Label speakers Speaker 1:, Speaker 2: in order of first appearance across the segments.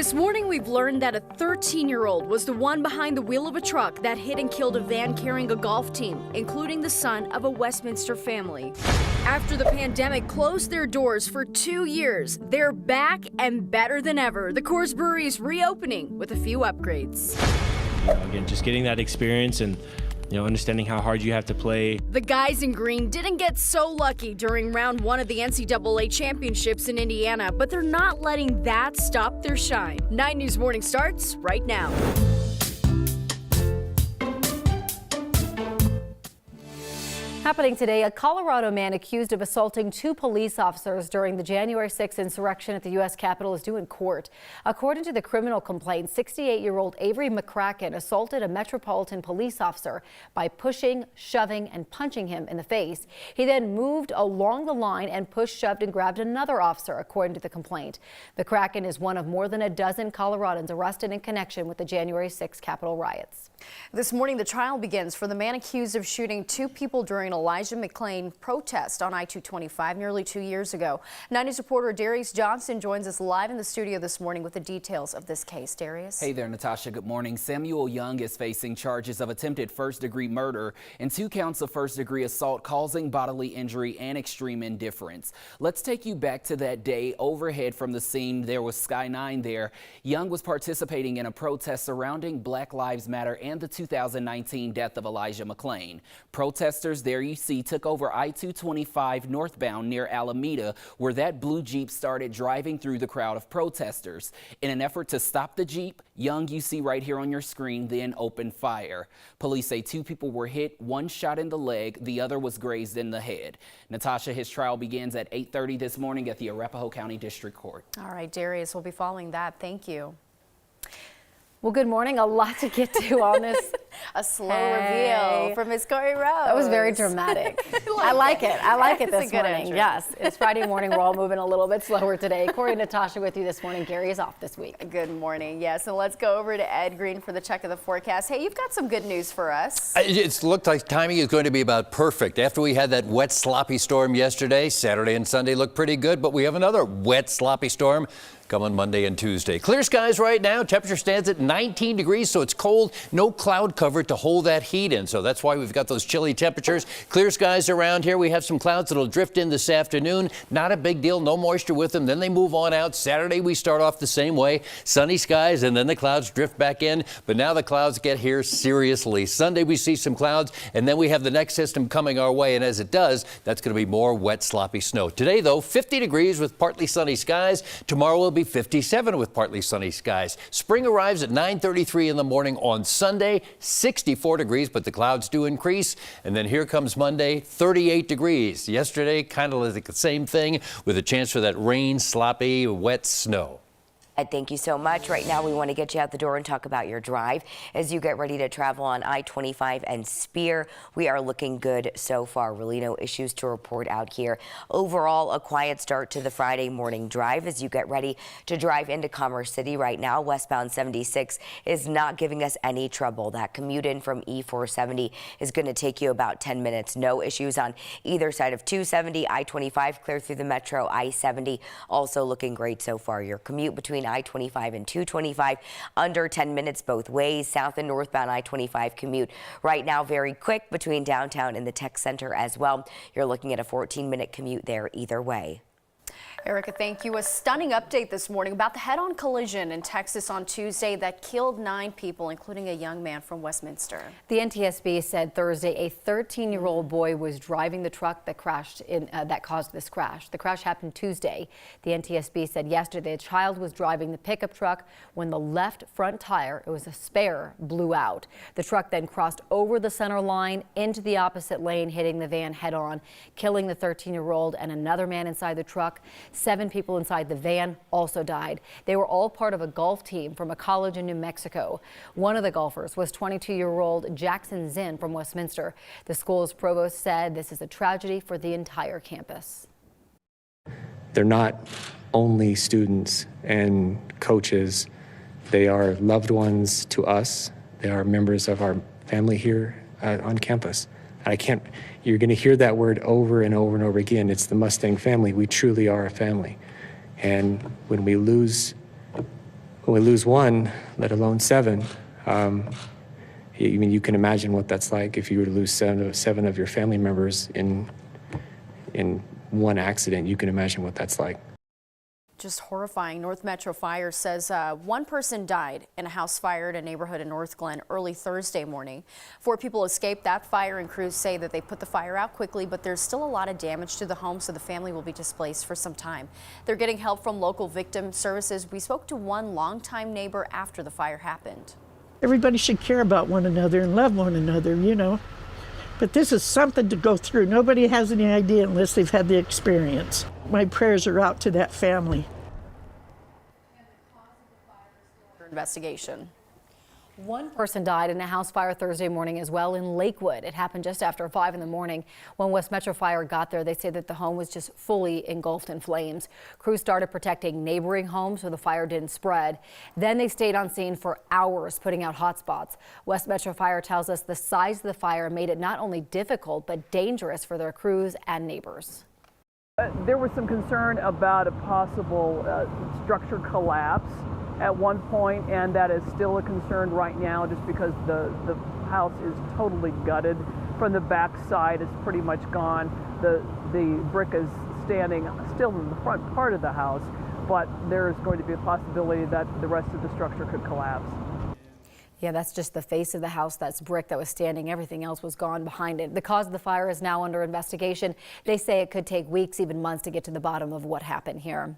Speaker 1: This morning, we've learned that a 13-year-old was the one behind the wheel of a truck that hit and killed a van carrying a golf team, including the son of a Westminster family. After the pandemic closed their doors for 2 years, they're back and better than ever. The Coors Brewery is reopening with a few upgrades.
Speaker 2: Again, just getting that experience and understanding how hard you have to play.
Speaker 1: The guys in green didn't get so lucky during round 1 of the NCAA championships in Indiana, but they're not letting that stop their shine. 9 News Morning starts right now.
Speaker 3: Happening today, a Colorado man accused of assaulting 2 police officers during the January 6th insurrection at the U.S. Capitol is due in court. According to the criminal complaint, 68-year-old Avery McCracken assaulted a Metropolitan police officer by pushing, shoving, and punching him in the face. He then moved along the line and pushed, shoved, and grabbed another officer, according to the complaint. McCracken is one of more than a dozen Coloradans arrested in connection with the January 6th Capitol riots.
Speaker 1: This morning, the trial begins for the man accused of shooting 2 people during Elijah McClain protest on I-225 nearly 2 years ago. 9 News reporter Darius Johnson joins us live in the studio this morning with the details of this case. Darius.
Speaker 4: Hey there, Natasha. Good morning. Samuel Young is facing charges of attempted first-degree murder and 2 counts of first-degree assault causing bodily injury and extreme indifference. Let's take you back to that day. Overhead from the scene, there was Sky 9 there. Young was participating in a protest surrounding Black Lives Matter and the 2019 death of Elijah McClain. Protesters there you see took over I-225 northbound near Alameda, where that blue Jeep started driving through the crowd of protesters. In an effort to stop the Jeep, Young, you see right here on your screen, then opened fire. Police say 2 people were hit, 1 shot in the leg, the other was grazed in the head. Natasha, his trial begins at 8:30 this morning at the Arapahoe County District Court.
Speaker 1: All right, Darius, we'll be following that. Thank you.
Speaker 3: Well, good morning. A lot to get to on this.
Speaker 1: A slow reveal from Miss Corey Rose.
Speaker 3: That was very dramatic. I like it. I like it this morning.
Speaker 1: Entry.
Speaker 3: Yes, it's Friday morning. We're all moving a little bit slower today. Corey and Natasha with you this morning. Gary is off this week.
Speaker 1: Good morning. Yes, and let's go over to Ed Green for the check of the forecast. Hey, you've got some good news for us.
Speaker 5: It's looked like timing is going to be about perfect. After we had that wet, sloppy storm yesterday, Saturday and Sunday looked pretty good, but we have another wet, sloppy storm coming Monday and Tuesday. Clear skies right now. Temperature stands at 19 degrees, so it's cold. No cloud cover to hold that heat in, so that's why we've got those chilly temperatures. Clear skies around here. We have some clouds that'll drift in this afternoon. Not a big deal. No moisture with them. Then they move on out. Saturday we start off the same way. Sunny skies, and then the clouds drift back in. But now the clouds get here seriously. Sunday we see some clouds, and then we have the next system coming our way, and as it does, that's going to be more wet, sloppy snow. Today, though, 50 degrees with partly sunny skies. Tomorrow will be 57 with partly sunny skies. Spring arrives at 9:33 in the morning on Sunday, 64 degrees, but the clouds do increase. And then here comes Monday, 38 degrees. Yesterday, kind of like the same thing with a chance for that rain, sloppy, wet snow.
Speaker 6: Ed, thank you so much. Right now, we want to get you out the door and talk about your drive as you get ready to travel on I-25 and Spear. We are looking good so far. Really no issues to report out here. Overall, a quiet start to the Friday morning drive as you get ready to drive into Commerce City. Right now, westbound 76 is not giving us any trouble. That commute in from E470 is going to take you about 10 minutes. No issues on either side of 270, I-25 clear through the metro, I-70 also looking great so far. Your commute between I-25 and 225 under 10 minutes both ways. South and northbound I-25 commute right now very quick between downtown and the tech center as well. You're looking at a 14-minute commute there either way.
Speaker 1: Erica, thank you. A stunning update this morning about the head-on collision in Texas on Tuesday that killed 9 people, including a young man from Westminster.
Speaker 3: The NTSB said Thursday a 13-year-old boy was driving the truck that that caused this crash. The crash happened Tuesday. The NTSB said yesterday a child was driving the pickup truck when the left front tire, it was a spare, blew out. The truck then crossed over the center line into the opposite lane, hitting the van head-on, killing the 13-year-old and another man inside the truck. 7 people inside the van also died. They were all part of a golf team from a college in New Mexico. One of the golfers was 22-year-old Jackson Zinn from Westminster. The school's provost said this is a tragedy for the entire campus.
Speaker 7: They're not only students and coaches. They are loved ones to us. They are members of our family here on campus. You're going to hear that word over and over and over again. It's the Mustang family. We truly are a family. And when we lose when we lose one, let alone seven, you can imagine what that's like if you were to lose seven of your family members in one accident. You can imagine what that's like.
Speaker 1: Just horrifying. North Metro Fire says one person died in a house fire in a neighborhood in North Glen early Thursday morning. 4 people escaped that fire, and crews say that they put the fire out quickly, but there's still a lot of damage to the home, so the family will be displaced for some time. They're getting help from local victim services. We spoke to one longtime neighbor after the fire happened.
Speaker 8: Everybody should care about one another and love one another, you know. But this is something to go through. Nobody has any idea unless they've had the experience. My prayers are out to that family.
Speaker 1: Investigation.
Speaker 3: One person died in a house fire Thursday morning as well in Lakewood. It happened just after 5 in the morning. When West Metro Fire got there, they say that the home was just fully engulfed in flames. Crews started protecting neighboring homes so the fire didn't spread. Then they stayed on scene for hours, putting out hot spots. West Metro Fire tells us the size of the fire made it not only difficult but dangerous for their crews and neighbors.
Speaker 9: There was some concern about a possible structure collapse at one point, and that is still a concern right now just because the house is totally gutted. From the back side, it's pretty much gone. The brick is standing still in the front part of the house, but there is going to be a possibility that the rest of the structure could collapse.
Speaker 3: Yeah, that's just the face of the house. That's brick that was standing. Everything else was gone behind it. The cause of the fire is now under investigation. They say it could take weeks, even months, to get to the bottom of what happened here.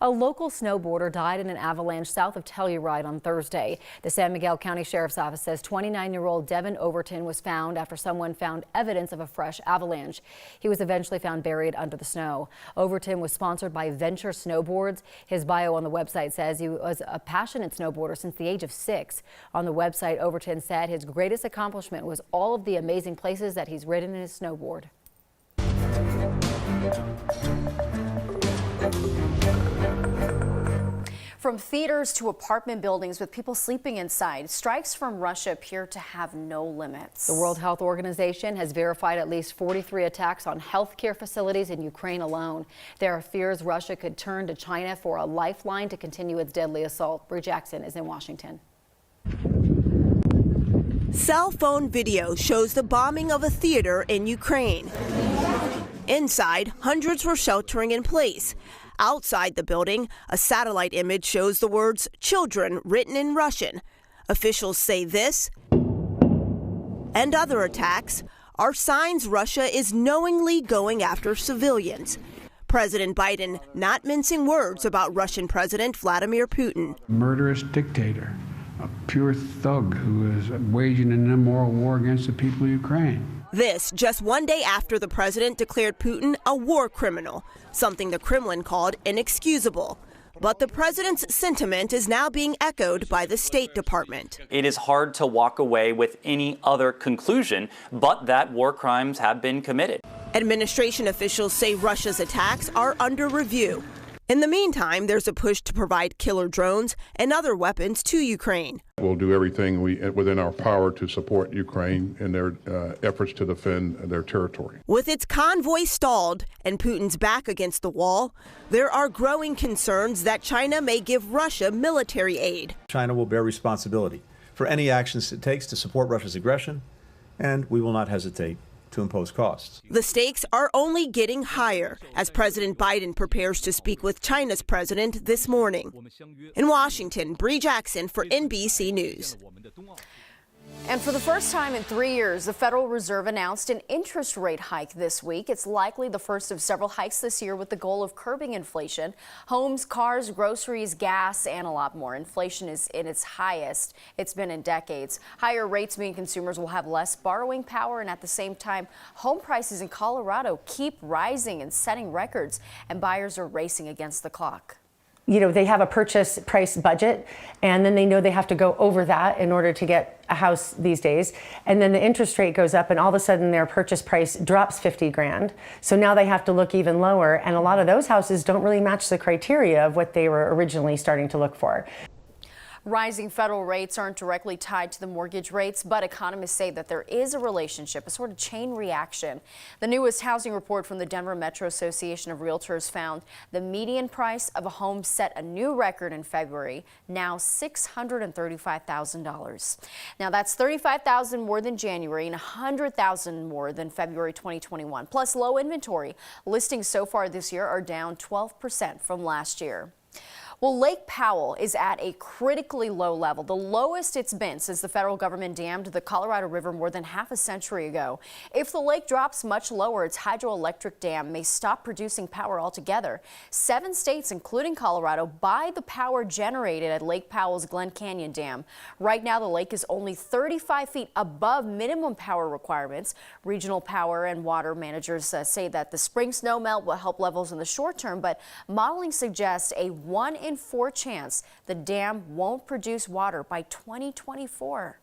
Speaker 3: A local snowboarder died in an avalanche south of Telluride on Thursday. The San Miguel County Sheriff's Office says 29-year-old Devin Overton was found after someone found evidence of a fresh avalanche. He was eventually found buried under the snow. Overton was sponsored by Venture Snowboards. His bio on the website says he was a passionate snowboarder since the age of 6. On the website, Overton said his greatest accomplishment was all of the amazing places that he's ridden in his snowboard.
Speaker 1: From theaters to apartment buildings with people sleeping inside, strikes from Russia appear to have no limits.
Speaker 3: The World Health Organization has verified at least 43 attacks on healthcare facilities in Ukraine alone. There are fears Russia could turn to China for a lifeline to continue its deadly assault. Bree Jackson is in Washington.
Speaker 10: Cell phone video shows the bombing of a theater in Ukraine. Inside, hundreds were sheltering in place. Outside the building, a satellite image shows the words "children" written in Russian. Officials say this and other attacks are signs Russia is knowingly going after civilians. President Biden not mincing words about Russian President Vladimir Putin.
Speaker 11: Murderous dictator, a pure thug who is waging an immoral war against the people of Ukraine.
Speaker 10: This just one day after the president declared Putin a war criminal, something the Kremlin called inexcusable. But the president's sentiment is now being echoed by the State Department.
Speaker 12: It is hard to walk away with any other conclusion but that war crimes have been committed.
Speaker 10: Administration officials say Russia's attacks are under review. In the meantime, there's a push to provide killer drones and other weapons to Ukraine.
Speaker 13: We'll do everything within our power to support Ukraine in their efforts to defend their territory.
Speaker 10: With its convoy stalled and Putin's back against the wall, there are growing concerns that China may give Russia military aid.
Speaker 14: China will bear responsibility for any actions it takes to support Russia's aggression, and we will not hesitate to impose costs.
Speaker 10: The stakes are only getting higher as President Biden prepares to speak with China's president this morning. In Washington, Bree Jackson for NBC News.
Speaker 1: And for the first time in 3 years, the Federal Reserve announced an interest rate hike this week. It's likely the first of several hikes this year with the goal of curbing inflation. Homes, cars, groceries, gas, and a lot more. Inflation is in its highest it's been in decades. Higher rates mean consumers will have less borrowing power, and at the same time, home prices in Colorado keep rising and setting records, and buyers are racing against the clock.
Speaker 15: You know, they have a purchase price budget, and then they know they have to go over that in order to get a house these days. And then the interest rate goes up, and all of a sudden their purchase price drops 50 grand. So now they have to look even lower. And a lot of those houses don't really match the criteria of what they were originally starting to look for.
Speaker 1: Rising federal rates aren't directly tied to the mortgage rates, but economists say that there is a relationship, a sort of chain reaction. The newest housing report from the Denver Metro Association of Realtors found the median price of a home set a new record in February, now $635,000. Now that's $35,000 more than January and $100,000 more than February 2021. Plus low inventory. Listings so far this year are down 12% from last year. Well, Lake Powell is at a critically low level, the lowest it's been since the federal government dammed the Colorado River more than half a century ago. If the lake drops much lower, its hydroelectric dam may stop producing power altogether. 7 states, including Colorado, buy the power generated at Lake Powell's Glen Canyon Dam. Right now, the lake is only 35 feet above minimum power requirements. Regional power and water managers say that the spring snow melt will help levels in the short term, but modeling suggests a 1 in 4 chance the dam won't produce water by 2024.